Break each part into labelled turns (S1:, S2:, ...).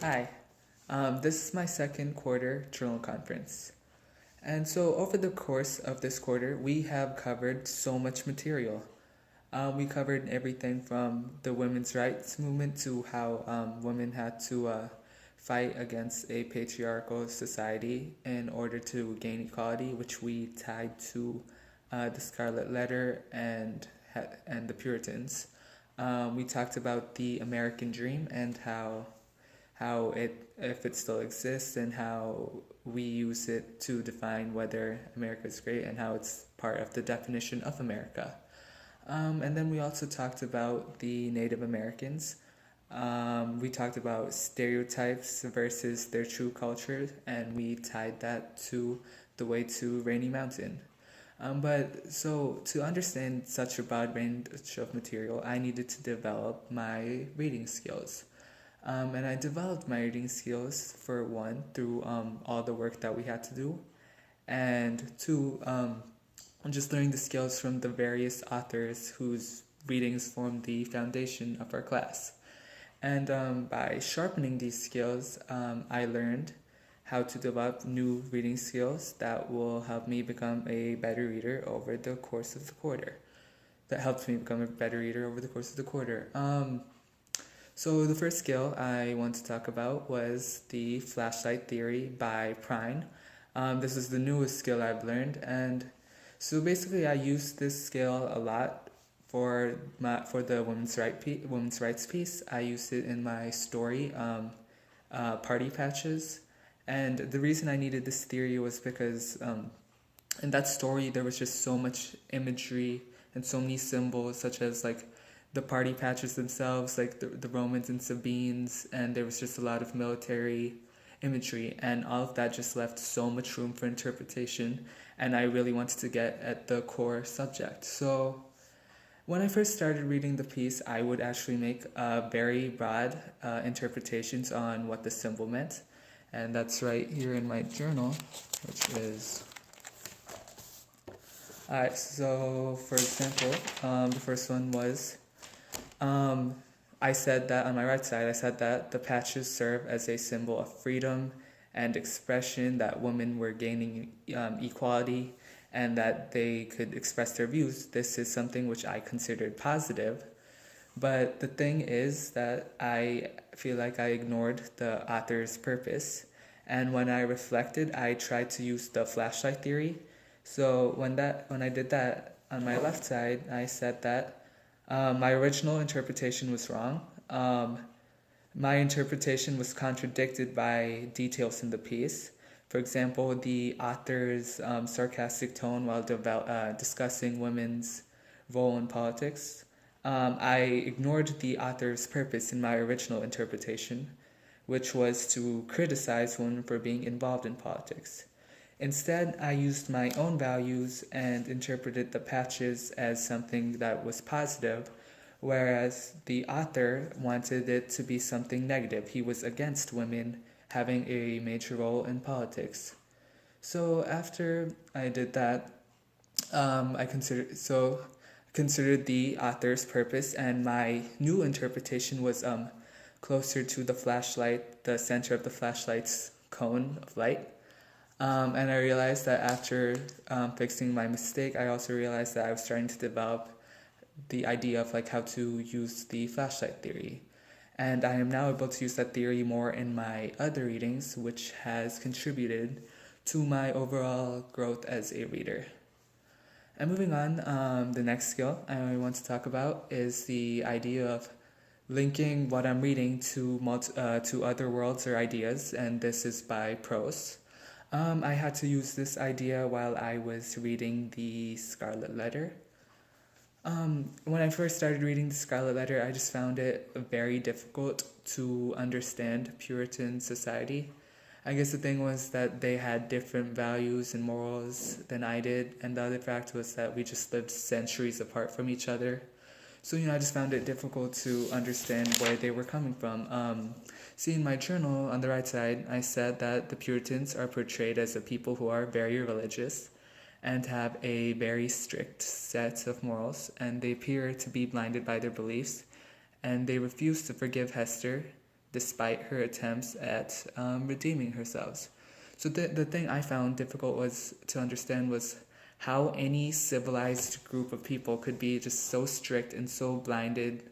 S1: Hi, this is my second quarter journal conference. And so, over the course of this quarter, we have covered so much material. We covered everything from the women's rights movement to how women had to fight against a patriarchal society in order to gain equality, which we tied to the Scarlet Letter and the Puritans. We talked about the American dream and how it if it still exists and how we use it to define whether America is great and how it's part of the definition of America. And then we also talked about the Native Americans. We talked about stereotypes versus their true culture, and we tied that to the way to Rainy Mountain. But so to understand such a broad range of material, I needed to develop my reading skills. And I developed my reading skills for one through all the work that we had to do, and two, just learning the skills from the various authors whose readings form the foundation of our class. And by sharpening these skills, I learned how to develop new reading skills that will help me become a better reader over the course of the quarter. That helped me become a better reader over the course of the quarter. So the first skill I want to talk about was the flashlight theory by Prine. This is the newest skill I've learned, and so basically I use this skill a lot for the women's rights piece. I used it in my story, Party Patches, and the reason I needed this theory was because in that story there was just so much imagery and so many symbols, such as like the party patches themselves, like the Romans and Sabines, and there was just a lot of military imagery, and all of that just left so much room for interpretation, and I really wanted to get at the core subject. So when I first started reading the piece, I would actually make very broad interpretations on what the symbol meant, and that's right here in my journal, which is alright. So for example, the first one was I said that on my right side, I said that the patches serve as a symbol of freedom and expression, that women were gaining equality and that they could express their views. This is something which I considered positive. But the thing is that I feel like I ignored the author's purpose. And when I reflected, I tried to use the flashlight theory. So when I did that on my left side, I said that my original interpretation was wrong. My interpretation was contradicted by details in the piece. For example, the author's sarcastic tone while discussing women's role in politics. I ignored the author's purpose in my original interpretation, which was to criticize women for being involved in politics. Instead, I used my own values and interpreted the patches as something that was positive, whereas the author wanted it to be something negative. He was against women having a major role in politics. So after I did that, I considered the author's purpose, and my new interpretation was closer to the flashlight, the center of the flashlight's cone of light. And I realized that after fixing my mistake, I also realized that I was starting to develop the idea of like how to use the flashlight theory. And I am now able to use that theory more in my other readings, which has contributed to my overall growth as a reader. And moving on, the next skill I want to talk about is the idea of linking what I'm reading to other worlds or ideas, and this is by Prose. I had to use this idea while I was reading The Scarlet Letter. When I first started reading The Scarlet Letter, I just found it very difficult to understand Puritan society. I guess the thing was that they had different values and morals than I did, and the other fact was that we just lived centuries apart from each other. So, I just found it difficult to understand where they were coming from. See, in my journal on the right side, I said that the Puritans are portrayed as a people who are very religious and have a very strict set of morals, and they appear to be blinded by their beliefs, and they refuse to forgive Hester despite her attempts at redeeming herself. So the thing I found difficult was to understand was how any civilized group of people could be just so strict and so blinded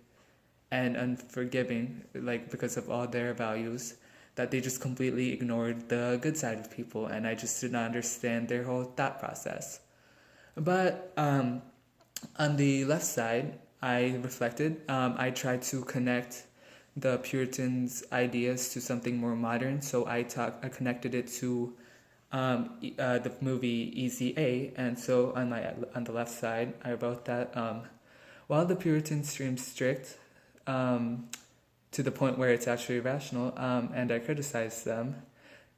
S1: and unforgiving, like because of all their values, that they just completely ignored the good side of people, and I just did not understand their whole thought process. But on the left side, I reflected. I tried to connect the Puritans' ideas to something more modern, so I connected it to the movie Easy A, and so on the left side, I wrote that while the Puritans seemed strict to the point where it's actually irrational, and I criticized them,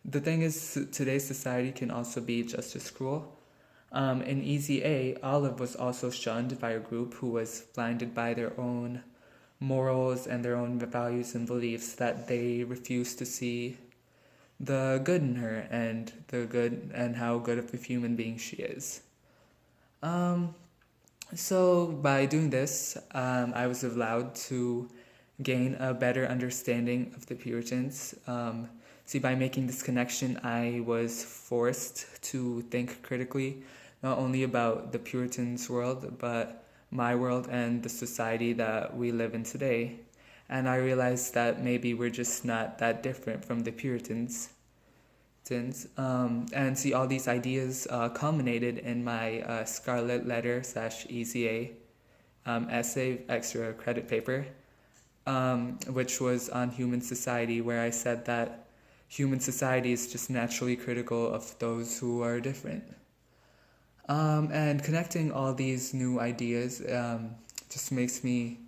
S1: the thing is, today's society can also be just as cruel. In Easy A, Olive was also shunned by a group who was blinded by their own morals and their own values and beliefs, that they refused to see the good in her and the good and how good of a human being she is. So by doing this, I was allowed to gain a better understanding of the Puritans. See, by making this connection, I was forced to think critically, not only about the Puritans' world, but my world and the society that we live in today. And I realized that maybe we're just not that different from the Puritans. And see, all these ideas culminated in my Scarlet Letter / Easy A essay, extra credit paper, which was on human society, where I said that human society is just naturally critical of those who are different. And connecting all these new ideas just makes me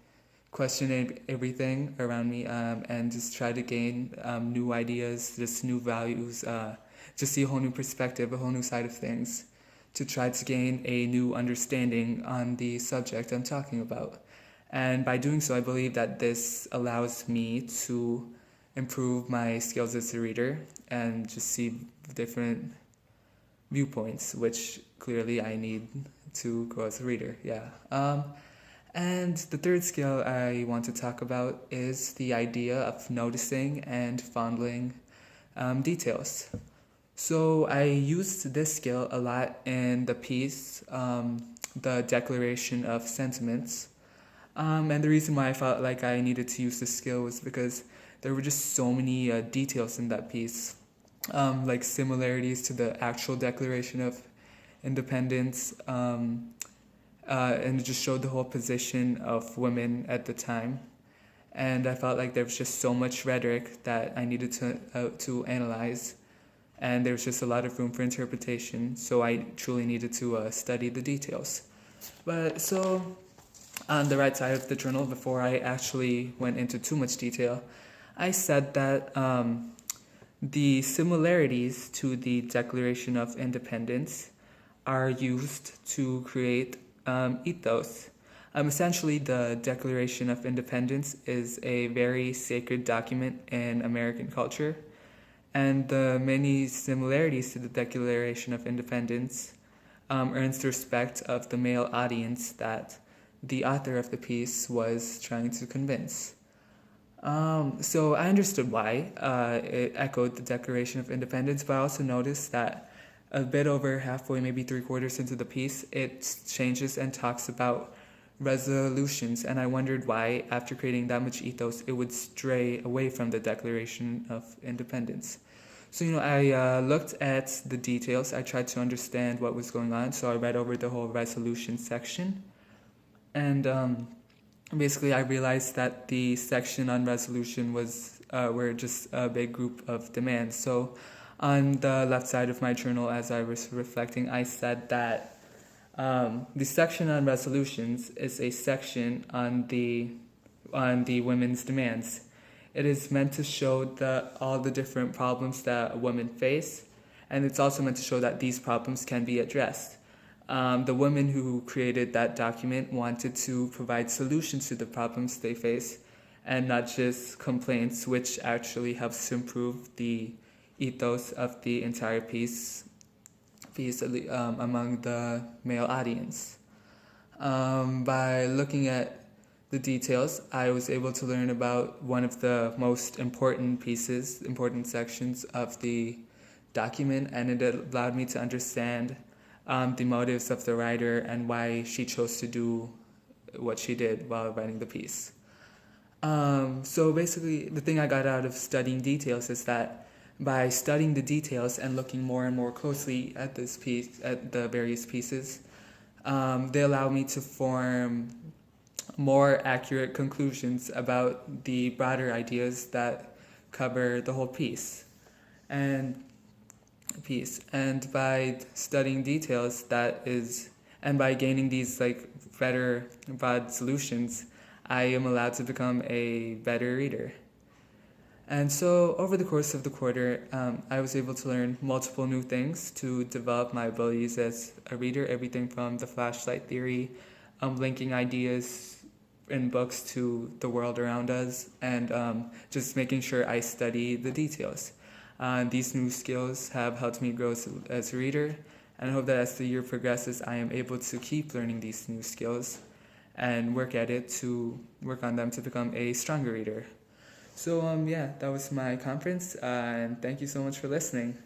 S1: question everything around me, and just try to gain new ideas, just new values, just see a whole new perspective, a whole new side of things, to try to gain a new understanding on the subject I'm talking about. And by doing so, I believe that this allows me to improve my skills as a reader and just see different viewpoints, which clearly I need to grow as a reader. And the third skill I want to talk about is the idea of noticing and fondling details. So I used this skill a lot in the piece, the Declaration of Sentiments. And the reason why I felt like I needed to use this skill was because there were just so many details in that piece, like similarities to the actual Declaration of Independence, and it just showed the whole position of women at the time. And I felt like there was just so much rhetoric that I needed to analyze, and there was just a lot of room for interpretation, so I truly needed to study the details. But so, on the right side of the journal, before I actually went into too much detail, I said that the similarities to the Declaration of Independence are used to create ethos. Essentially, the Declaration of Independence is a very sacred document in American culture, and the many similarities to the Declaration of Independence earns the respect of the male audience that the author of the piece was trying to convince. So I understood why it echoed the Declaration of Independence, but I also noticed that a bit over halfway, maybe 3/4 into the piece, it changes and talks about resolutions, and I wondered why, after creating that much ethos, it would stray away from the Declaration of Independence. So, I looked at the details. I tried to understand what was going on, so I read over the whole resolution section, and basically I realized that the section on resolution were just a big group of demands. So on the left side of my journal, as I was reflecting, I said that the section on resolutions is a section on the women's demands. It is meant to show all the different problems that women face, and it's also meant to show that these problems can be addressed. The women who created that document wanted to provide solutions to the problems they face, and not just complaints, which actually helps to improve the ethos of the entire piece among the male audience. By looking at the details, I was able to learn about one of the most important sections of the document, and it allowed me to understand the motives of the writer and why she chose to do what she did while writing the piece. So basically, the thing I got out of studying details is that by studying the details and looking more and more closely at this piece, at the various pieces, they allow me to form more accurate conclusions about the broader ideas that cover the whole piece. And by studying details, and by gaining these like better broad solutions, I am allowed to become a better reader. And so over the course of the quarter, I was able to learn multiple new things to develop my abilities as a reader, everything from the flashlight theory, linking ideas in books to the world around us, and just making sure I study the details. These new skills have helped me grow as a reader, and I hope that as the year progresses, I am able to keep learning these new skills and work on them to become a stronger reader. So yeah, that was my conference, and thank you so much for listening.